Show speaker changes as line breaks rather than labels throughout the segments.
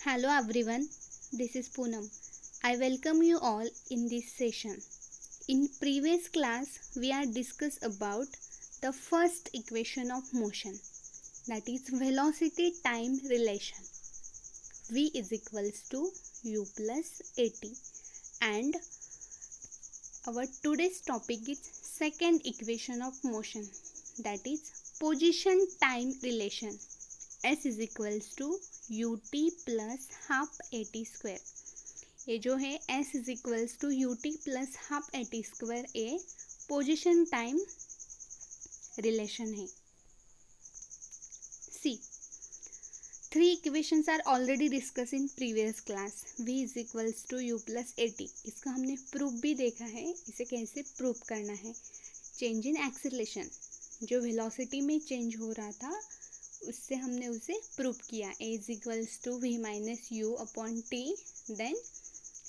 Hello everyone, this is Poonam. I welcome you all in this session. In previous class, we are discussed about the first equation of motion, that is velocity time relation. V is equals to u plus at, and our today's topic is second equation of motion, that is position time relation. S is equals to U T plus half A T square. ये जो है S is equals to U T plus half A T square a position time relation है. See, three equations are already discuss in previous class. V is equals to you plus A t, इसका हमने proof भी देखा है. इसे कैसे proof करना है. चेंज इन एक्सेलरेशन, जो वेलोसिटी में चेंज हो रहा था उससे हमने उसे प्रूव किया. A is equals to v minus u upon t, then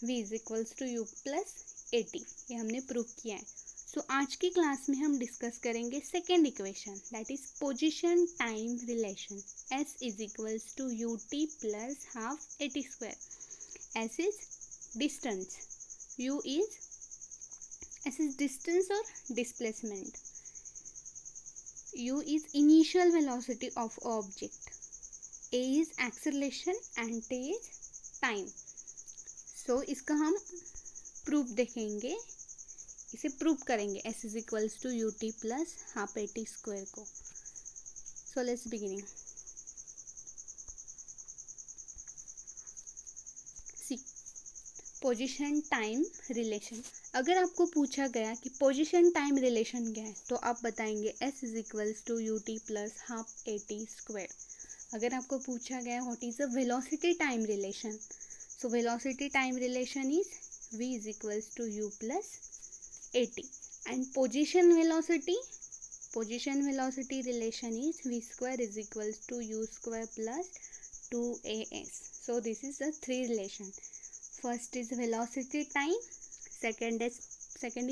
v is equals to you plus A t. ये हमने प्रूव किया है. सो आज की क्लास में हम डिस्कस करेंगे second equation, that is position time relation. S is equals to U T plus half A T square. S is distance, U is S is distance और displacement. U is initial velocity of object, A is acceleration and T is time. So इसका हम proof देखेंगे, इसे proof करेंगे. S is equals to u t plus half a t square को. So let's beginning. See, position time relation. अगर आपको पूछा गया कि पोजिशन टाइम रिलेशन क्या है तो आप बताएंगे S is equals to U T plus half A T square. अगर आपको पूछा गया what is the velocity time relation, so velocity time relation is V is equals to you plus A T. And position velocity relation is V square is equals to U square plus 2as. So this is the three relation. First is velocity time, second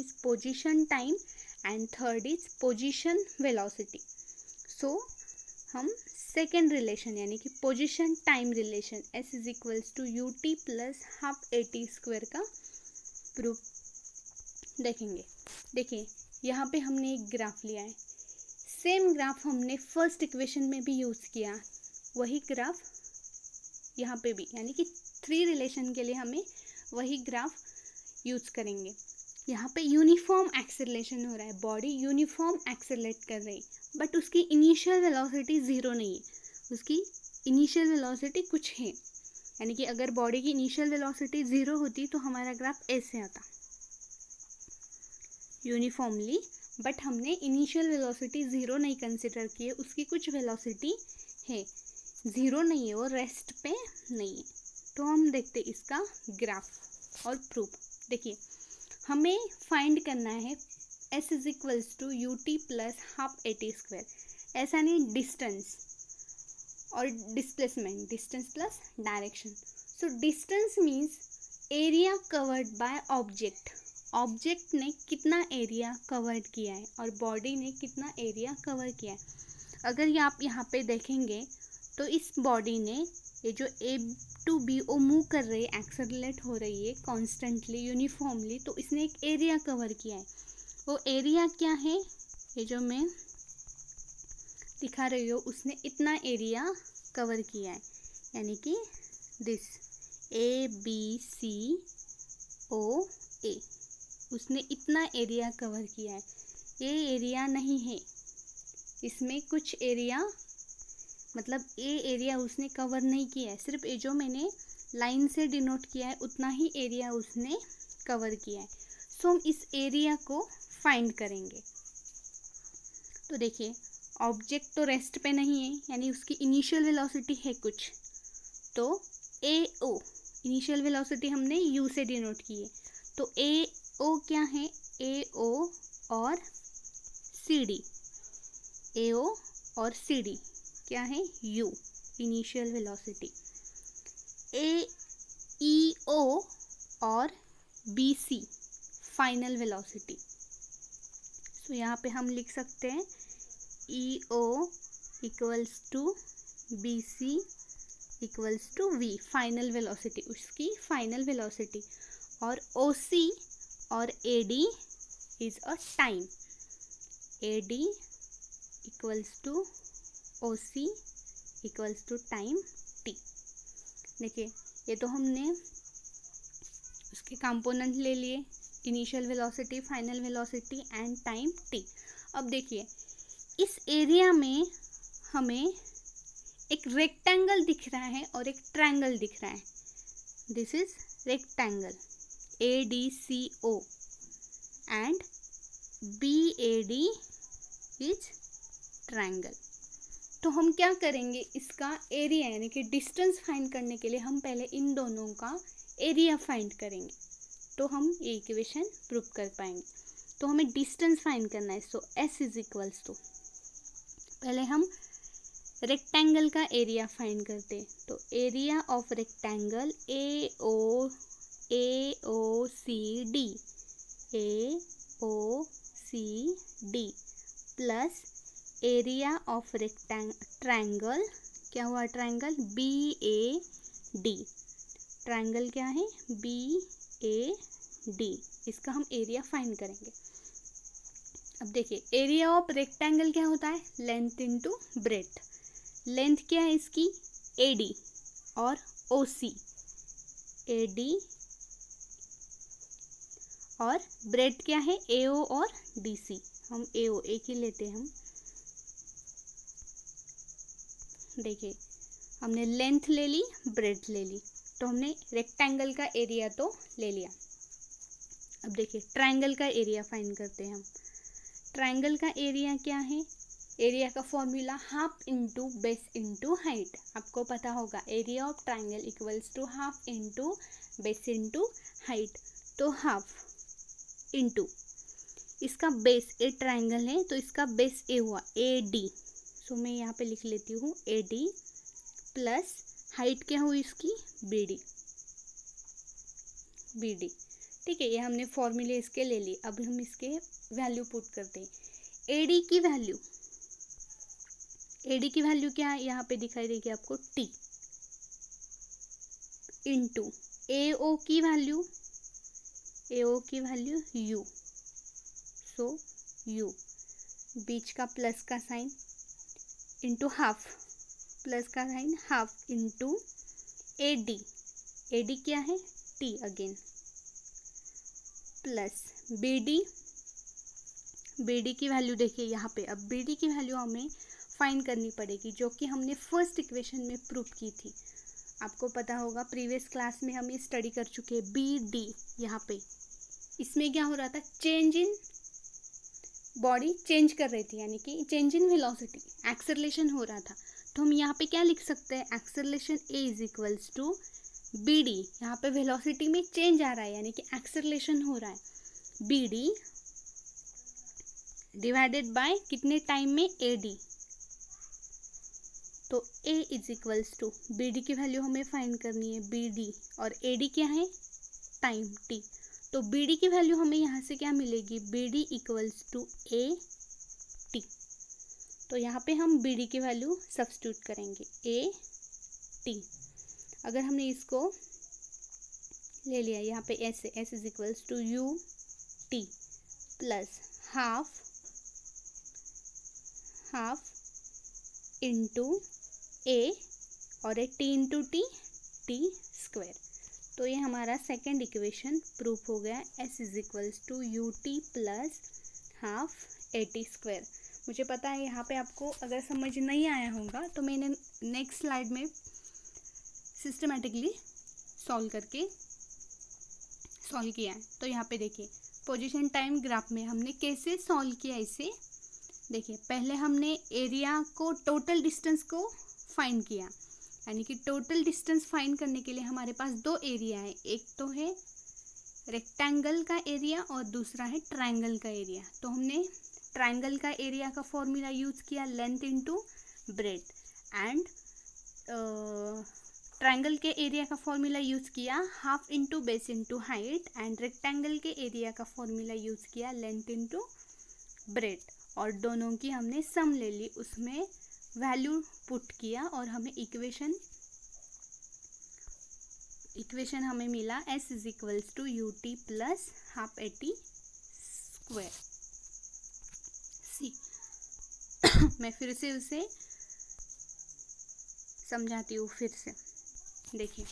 is position time, and third is position velocity. So हम second relation यानी कि position time relation S is equals to u t plus half a t square का proof देखेंगे. देखिए यहाँ पे हमने एक ग्राफ लिया है. सेम ग्राफ हमने फर्स्ट इक्वेशन में भी यूज़ किया, वही ग्राफ यहाँ पे भी, यानी कि थ्री रिलेशन के लिए हमें वही ग्राफ यूज करेंगे. यहाँ पे यूनिफॉर्म एक्सेलरेशन हो रहा है, बॉडी यूनिफॉर्म एक्सेलरेट कर रही है, बट उसकी इनिशियल वेलोसिटी ज़ीरो नहीं है, उसकी इनिशियल वेलोसिटी कुछ है. यानी कि अगर बॉडी की इनिशियल वेलोसिटी ज़ीरो होती तो हमारा ग्राफ ऐसे आता यूनिफॉर्मली, बट हमने इनिशियल वेलोसिटी ज़ीरो नहीं कंसिडर की है, उसकी कुछ वेलोसिटी है, ज़ीरो नहीं है, वो रेस्ट पे नहीं है. तो हम देखते इसका ग्राफ और प्रूफ. देखिए हमें फाइंड करना है S is equals to U T plus half A T square. ऐसा नहीं, डिस्टेंस और displacement, distance plus direction. So distance means area covered by object. Object ने कितना एरिया कवर्ड किया है और बॉडी ने कितना एरिया कवर किया है. अगर आप यहाँ पे देखेंगे तो इस बॉडी ने ये जो ए टू बी ओ मूव कर रही है, एक्सेलरेट हो रही है कॉन्स्टेंटली यूनिफॉर्मली, तो इसने एक एरिया कवर किया है. वो एरिया क्या है, ये जो मैं दिखा रही हूँ, उसने इतना एरिया कवर किया है. यानी कि this A B C O ए, उसने इतना एरिया कवर किया है. ये एरिया नहीं है, इसमें कुछ एरिया, मतलब ए एरिया उसने कवर नहीं किया है, सिर्फ ये जो मैंने लाइन से डिनोट किया है उतना ही एरिया उसने कवर किया है. सो हम इस एरिया को फाइंड करेंगे. तो देखिए ऑब्जेक्ट तो रेस्ट पे नहीं है, यानी उसकी इनिशियल वेलोसिटी है कुछ, तो ए ओ, इनिशियल वेलोसिटी हमने यू से डिनोट की है, तो ए ओ क्या है, ए ओ और सी डी. ए ओ और सी डी क्या है, u initial velocity. A E O और B C final velocity. So यहाँ पे हम लिख सकते हैं E O equals to B C equals to v, final velocity, उसकी फाइनल वेलोसिटी, और ओ सी और A D is a time, A D equals to O C equals to time T. देखिए ये तो हमने उसके कंपोनेंट ले लिए, initial velocity, final velocity and time T. अब देखिए इस एरिया में हमें एक रेक्टेंगल दिख रहा है और एक ट्रायंगल दिख रहा है। This is rectangle ADCO and BAD is triangle. तो हम क्या करेंगे, इसका एरिया यानी कि डिस्टेंस फाइंड करने के लिए हम पहले इन दोनों का एरिया फाइंड करेंगे, तो हम ये इक्वेशन प्रूव कर पाएंगे। तो हमें डिस्टेंस फाइंड करना है, so S is equals to, पहले हम रेक्टेंगल का एरिया फाइंड करते हैं। तो area of rectangle AOCD plus area of triangle, क्या हुआ ट्रायंगल, BAD, ट्रायंगल क्या है BAD, इसका हम एरिया फाइंड करेंगे। अब देखिए एरिया ऑफ रेक्टेंगल क्या होता है, लेंथ इनटू ब्रेड्थ। लेंथ क्या है इसकी AD और OC, AD और ब्रेड्थ क्या है AO और DC, हम AO एक ही लेते हैं हम। देखिए हमने लेंथ ले ली, ब्रेड्थ ले ली, तो हमने रेक्टेंगल का एरिया तो ले लिया। अब देखिए ट्रायंगल का एरिया फाइंड करते हैं हम। ट्रायंगल का एरिया क्या है, एरिया का formula half into base into height, आपको पता होगा area of triangle equals to half into base into height. तो हाफ इंटू इसका बेस, ए ट्रायंगल है तो इसका बेस ए हुआ AD, सो मैं यहाँ पे लिख लेती हूँ AD प्लस हाइट क्या हुई इसकी BD। ठीक है, ये हमने फॉर्मूले इसके ले लिए। अब हम इसके वैल्यू पुट करते हैं। AD की वैल्यू क्या है, यहाँ पे दिखाई देगी आपको T, इंटू AO की वैल्यू U, सो U, बीच का प्लस का साइन, इंटू हाफ, प्लस का साइन हाफ, इंटू AD क्या है T अगेन, प्लस BD की वैल्यू देखिए यहाँ पे। अब BD की वैल्यू हमें फाइंड करनी पड़ेगी, जो कि हमने फर्स्ट इक्वेशन में प्रूव की थी। आपको पता होगा प्रीवियस क्लास में हम ये स्टडी कर चुके हैं। BD यहाँ पे इसमें क्या हो रहा था, चेंज इन बॉडी चेंज कर रही थी, यानी कि चेंज इन वेलोसिटी, एक्सेलरेशन हो रहा था। तो हम यहाँ पे क्या लिख सकते हैं, acceleration A is equals to BD, यहाँ पे वेलोसिटी में चेंज आ रहा है यानी कि एक्सेलरेशन हो रहा है, BD डिवाइडेड बाय कितने टाइम में AD, तो A is equals to BD की वैल्यू हमें फाइंड करनी है BD, और AD क्या है टाइम T। तो BD की वैल्यू हमें यहाँ से क्या मिलेगी, BD इक्वल्स टू AT। तो यहाँ पे हम BD की वैल्यू सब्स्टिट्यूट करेंगे AT। अगर हमने इसको ले लिया यहाँ पे S is equals to UT plus half into A और T इंटू T स्क्वायर। तो ये हमारा सेकेंड इक्वेशन प्रूफ हो गया, S is equals to UT plus half AT square. मुझे पता है यहाँ पे आपको अगर समझ नहीं आया होगा तो मैंने नेक्स्ट स्लाइड में सिस्टमेटिकली सॉल्व किया है। तो यहाँ पे देखिए पोजीशन टाइम ग्राफ में हमने कैसे सॉल्व किया इसे। देखिए पहले हमने एरिया को, टोटल डिस्टेंस को फाइंड किया, यानी कि टोटल डिस्टेंस फाइंड करने के लिए हमारे पास दो एरिया है, एक तो है रेक्टेंगल का एरिया और दूसरा है ट्रायंगल का एरिया। तो हमने ट्रायंगल का एरिया का फॉर्मूला यूज़ किया length into breadth, and triangle के एरिया का फॉर्मूला यूज़ किया half into base into height, and rectangle के एरिया का फॉर्मूला यूज़ किया लेंथ इंटू ब्रेड्थ, और दोनों की हमने सम ले ली, उसमें वैल्यू पुट किया और हमें इक्वेशन इक्वेशन हमें मिला s is equals to U T plus half A T square. See मैं फिर से उसे समझाती हूँ फिर से। देखिए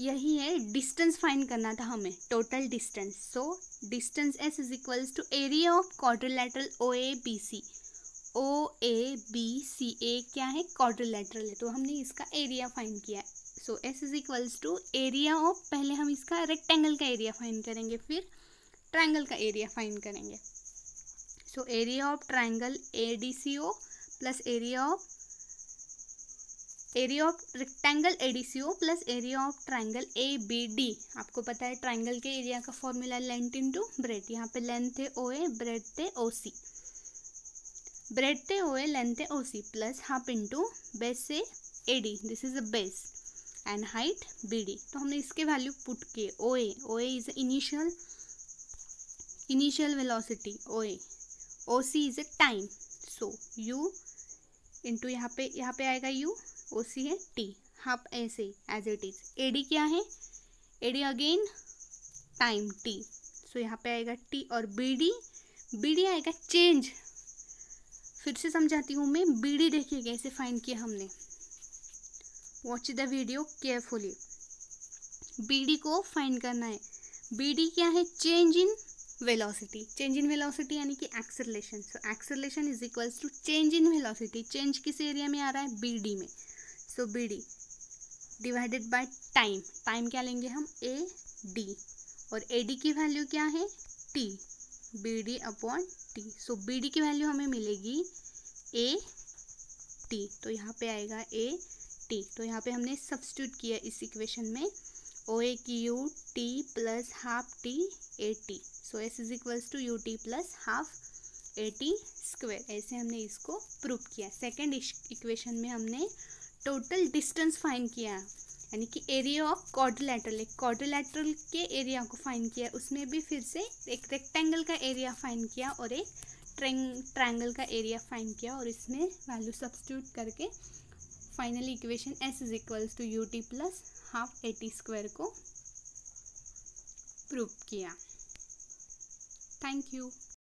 यही है, डिस्टेंस फाइंड करना था हमें, total distance. So distance s is equals to area of quadrilateral O A B C. O A B C A क्या है, क्वाड्रिलेटरल है, तो हमने इसका एरिया फाइंड किया है। So s is equals to area of, पहले हम इसका रेक्टेंगल का एरिया फाइंड करेंगे, फिर ट्रायंगल का एरिया फाइंड करेंगे। So area of triangle A D C O plus area of rectangle A D C O plus area of triangle A B D. आपको पता है ट्रायंगल के एरिया का फॉर्मूला लेंथ इंटू ब्रेड। यहाँ पे length है ओ ए, bread थे ओ सी, bread थे ओ ए, लेंथ है O C, plus half into base से A D, this is a base, and height B D. तो हमने इसके वैल्यू पुट किए। O A is initial velocity, O C is a time. So u into यहाँ पे आएगा u, O C है T, half ऐसे as it is. A D क्या है, A D again time T, so यहाँ पे आएगा टी, और बी डी आएगा चेंज। फिर से समझाती हूँ मैं, बी डी देखिए कैसे फाइंड किया हमने, watch the video carefully. B D को फाइंड करना है। बी डी क्या है, change in velocity. Change in velocity यानी कि acceleration. So acceleration is equals to change in velocity. Change किस एरिया में आ रहा है, बी डी में। So B D divided by time, time क्या लेंगे हम, ए डी, और ए डी की वैल्यू क्या है, T, B D upon T. So B D की वैल्यू हमें मिलेगी ए टी, तो यहाँ पे आएगा ए टी। तो यहाँ पे हमने सब्स्टिट्यूट किया इस इक्वेशन में, O A Q T plus half T A T. So S is equals to U T plus half A T square. ऐसे हमने इसको प्रूव किया। सेकेंड इक्वेशन में हमने टोटल डिस्टेंस फाइंड किया, यानी कि एरिया ऑफ क्वाड्रिलेटरल, एक क्वाड्रिलेटरल के एरिया को फाइंड किया, उसमें भी फिर से एक रेक्टेंगल का एरिया फाइंड किया और एक ट्रायंगल का एरिया फाइंड किया, और इसमें वैल्यू सब्स्टिट्यूट करके finally equation s is equals to U T plus half A T square को प्रूव किया। Thank you.